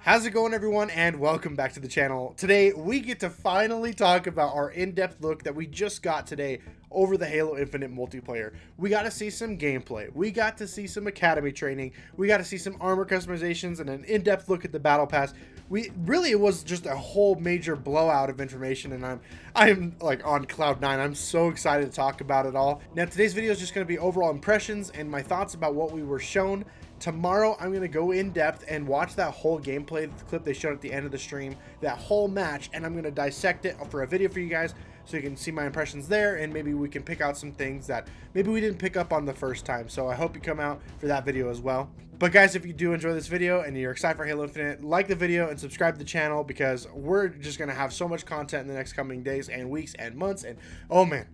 How's it going, everyone, and welcome back to the channel. Today we get to finally talk about our in-depth look that we just got today over the Halo Infinite multiplayer. We got to see some gameplay, we got to see some academy training, we got to see some armor customizations, and an in-depth look at the battle pass. It was just a whole major blowout of information, and I'm like on cloud nine. I'm so excited to talk about it all. Now today's video is just going to be overall impressions and my thoughts about what we were shown. Tomorrow, I'm going to go in depth and watch that whole gameplay clip they showed at the end of the stream, that whole match, and I'm going to dissect it for a video for you guys so you can see my impressions there, and maybe we can pick out some things that maybe we didn't pick up on the first time. So I hope you come out for that video as well. But guys, if you do enjoy this video and you're excited for Halo Infinite, like the video and subscribe to the channel, because we're just going to have so much content in the next coming days and weeks and months, and oh man,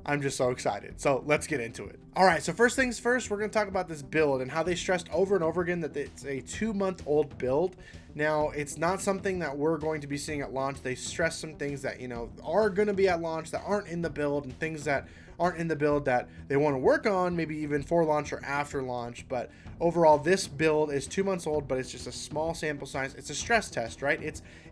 I'm just so excited. So let's get into it. All right, so first things first, we're going to talk about this build and how they stressed over and over again that it's a 2-month-old build. Now, it's not something that we're going to be seeing at launch. They stress some things that, you know, are going to be at launch that aren't in the build, and things that aren't in the build that they want to work on, maybe even for launch or after launch. But overall, this build is 2 months old, but it's just a small sample size. It's a stress test, right?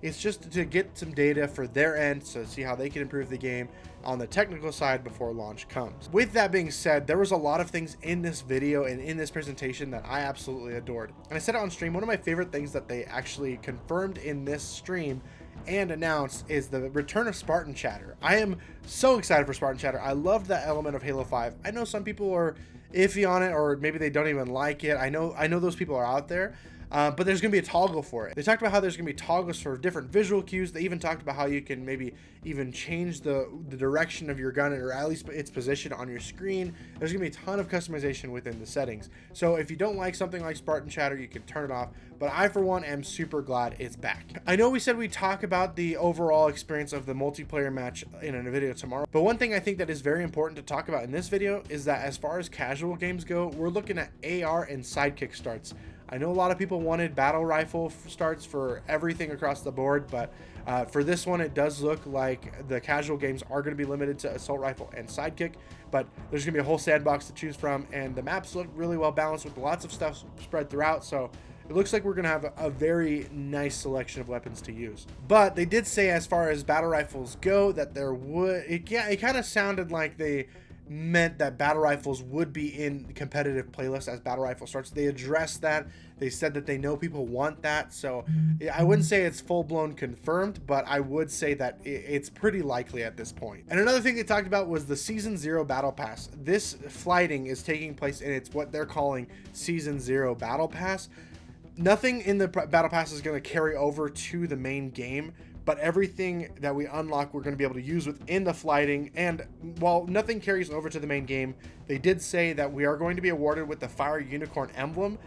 It's just to get some data for their end to see how they can improve the game on the technical side before launch comes. With that being said, there was a lot of things in this video and in this presentation that I absolutely adored. And I said it on stream, one of my favorite things that they actually confirmed in this stream and announced is the return of Spartan Chatter. I am so excited for Spartan Chatter. I loved that element of Halo 5. I know some people are iffy on it, or maybe they don't even like it. I know those people are out there. But there's going to be a toggle for it. They talked about how there's going to be toggles for different visual cues. They even talked about how you can maybe even change the direction of your gun, or at least its position on your screen. There's going to be a ton of customization within the settings. So if you don't like something like Spartan Chatter, you can turn it off. But I, for one, am super glad it's back. I know we said we'd talk about the overall experience of the multiplayer match in a video tomorrow. But one thing I think that is very important to talk about in this video is that as far as casual games go, we're looking at AR and sidekick starts. I know a lot of people wanted battle rifle starts for everything across the board, but for this one, it does look like the casual games are going to be limited to assault rifle and sidekick, but there's going to be a whole sandbox to choose from, and the maps look really well balanced with lots of stuff spread throughout, so it looks like we're going to have a very nice selection of weapons to use. But they did say, as far as battle rifles go, that there would, it kind of sounded like they meant that battle rifles would be in competitive playlists as battle rifle starts. They addressed that. They said that they know people want that, so I wouldn't say it's full-blown confirmed, but I would say that it's pretty likely at this point. And another thing they talked about was the Season 0 Battle Pass. This flighting is taking place in what they're calling Season 0 Battle Pass. Nothing in the Battle Pass is going to carry over to the main game, but everything that we unlock we're going to be able to use within the flighting. And while nothing carries over to the main game, they did say that we are going to be awarded with the Fire Unicorn emblem.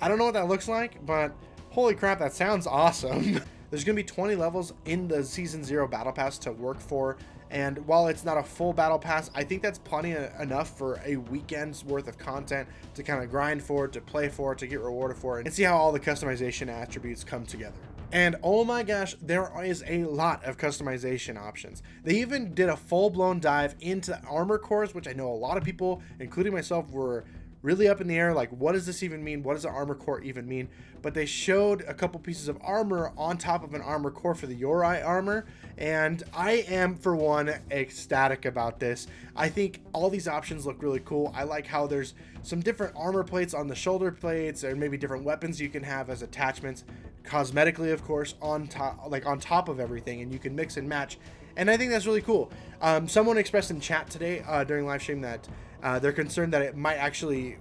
I don't know what that looks like, but holy crap, that sounds awesome. There's going to be 20 levels in the Season 0 Battle Pass to work for, and while it's not a full Battle Pass, I think that's plenty enough for a weekend's worth of content to kind of grind for, to play for, to get rewarded for, and see how all the customization attributes come together. And oh my gosh, there is a lot of customization options. They even did a full-blown dive into armor cores, which I know a lot of people, including myself, were really up in the air, like, what does this even mean? What does an armor core even mean? But they showed a couple pieces of armor on top of an armor core for the Yori armor, and I am, for one, ecstatic about this. I think all these options look really cool. I like how there's some different armor plates on the shoulder plates, or maybe different weapons you can have as attachments, cosmetically, of course, on top of everything, and you can mix and match. And I think that's really cool. Someone expressed in chat today during live stream that they're concerned that it might actually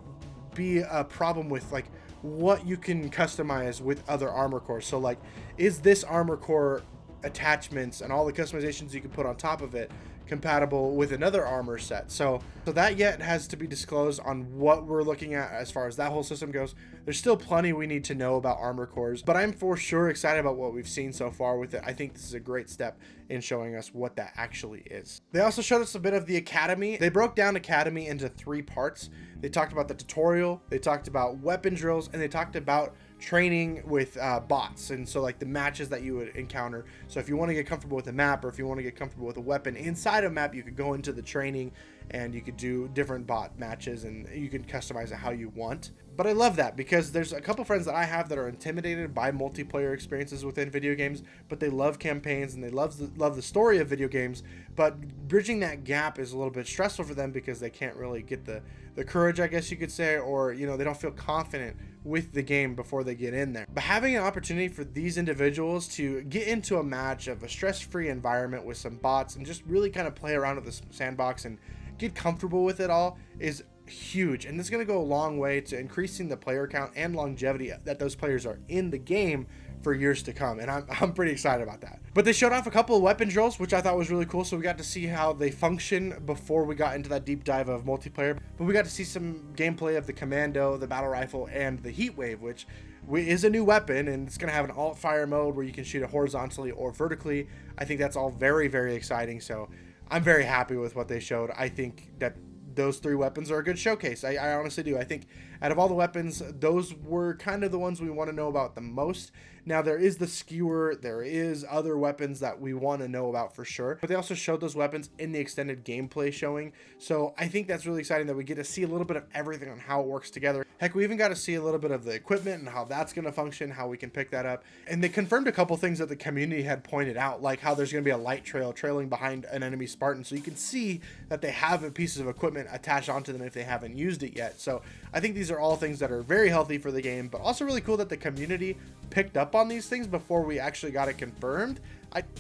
be a problem with like what you can customize with other armor cores. So like, is this armor core attachments and all the customizations you can put on top of it compatible with another armor set? So that yet has to be disclosed on what we're looking at as far as that whole system goes. There's still plenty we need to know about armor cores, but I'm for sure excited about what we've seen so far with it. I think this is a great step in showing us what that actually is. They also showed us a bit of the Academy. They broke down Academy into 3 parts. They talked about the tutorial, they talked about weapon drills, and they talked about training with bots, and so like the matches that you would encounter. So if you want to get comfortable with a map, or if you want to get comfortable with a weapon inside a map, you could go into the training and you could do different bot matches, and you can customize it how you want. But I love that because there's a couple friends that I have that are intimidated by multiplayer experiences within video games, but they love campaigns and they love the story of video games. But bridging that gap is a little bit stressful for them because they can't really get the courage, I guess you could say, or you know, they don't feel confident with the game before they get in there. But having an opportunity for these individuals to get into a match of a stress-free environment with some bots and just really kind of play around with the sandbox and get comfortable with it all is huge, and this is going to go a long way to increasing the player count and longevity that those players are in the game for years to come, and I'm pretty excited about that. But they showed off a couple of weapon drills, which I thought was really cool, so we got to see how they function before we got into that deep dive of multiplayer. But we got to see some gameplay of the Commando, the battle rifle, and the Heat Wave, which is a new weapon, and it's going to have an alt fire mode where you can shoot it horizontally or vertically. I think that's all very, very exciting, so I'm very happy with what they showed. I think that those 3 weapons are a good showcase. I honestly do. I think out of all the weapons, those were kind of the ones we want to know about the most. Now, there is the skewer, there is other weapons that we want to know about for sure, but they also showed those weapons in the extended gameplay showing. So I think that's really exciting that we get to see a little bit of everything on how it works together. Heck, we even got to see a little bit of the equipment and how that's going to function, how we can pick that up. And they confirmed a couple things that the community had pointed out, like how there's going to be a light trail trailing behind an enemy Spartan, so you can see that they have a piece of equipment attached onto them if they haven't used it yet. So I think these are all things that are very healthy for the game, but also really cool that the community picked up on these things before we actually got it confirmed.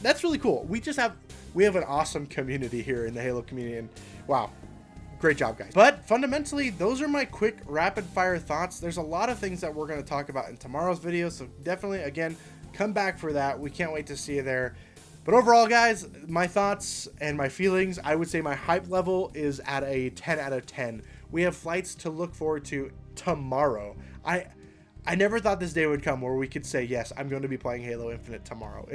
That's really cool. We have an awesome community here in the Halo community, and wow, great job, guys. But fundamentally, those are my quick rapid fire thoughts. There's a lot of things that we're going to talk about in tomorrow's video, so definitely, again, come back for that. We can't wait to see you there. But overall, guys, my thoughts and my feelings, I would say my hype level is at a 10 out of 10. We have flights to look forward to tomorrow. I never thought this day would come where we could say, yes, I'm going to be playing Halo Infinite tomorrow.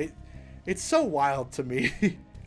It's so wild to me.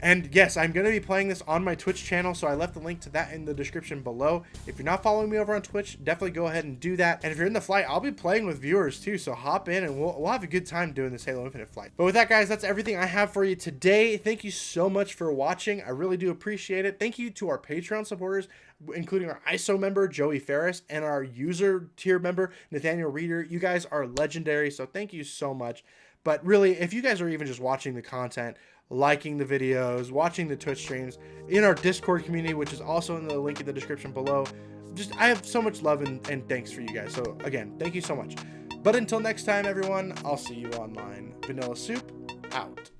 And yes, I'm going to be playing this on my Twitch channel, so I left the link to that in the description below. If you're not following me over on Twitch, definitely go ahead and do that. And if you're in the flight, I'll be playing with viewers too, so hop in and we'll have a good time doing this Halo Infinite flight. But with that, guys, that's everything I have for you today. Thank you so much for watching. I really do appreciate it. Thank you to our Patreon supporters, including our ISO member, Joey Ferris, and our user tier member, Nathaniel Reeder. You guys are legendary, so thank you so much. But really, if you guys are even just watching the content, liking the videos, watching the Twitch streams, in our Discord community, which is also in the link in the description below, I have so much love and thanks for you guys. So again, thank you so much. But until next time, everyone, I'll see you online. Vanilla Soup, out.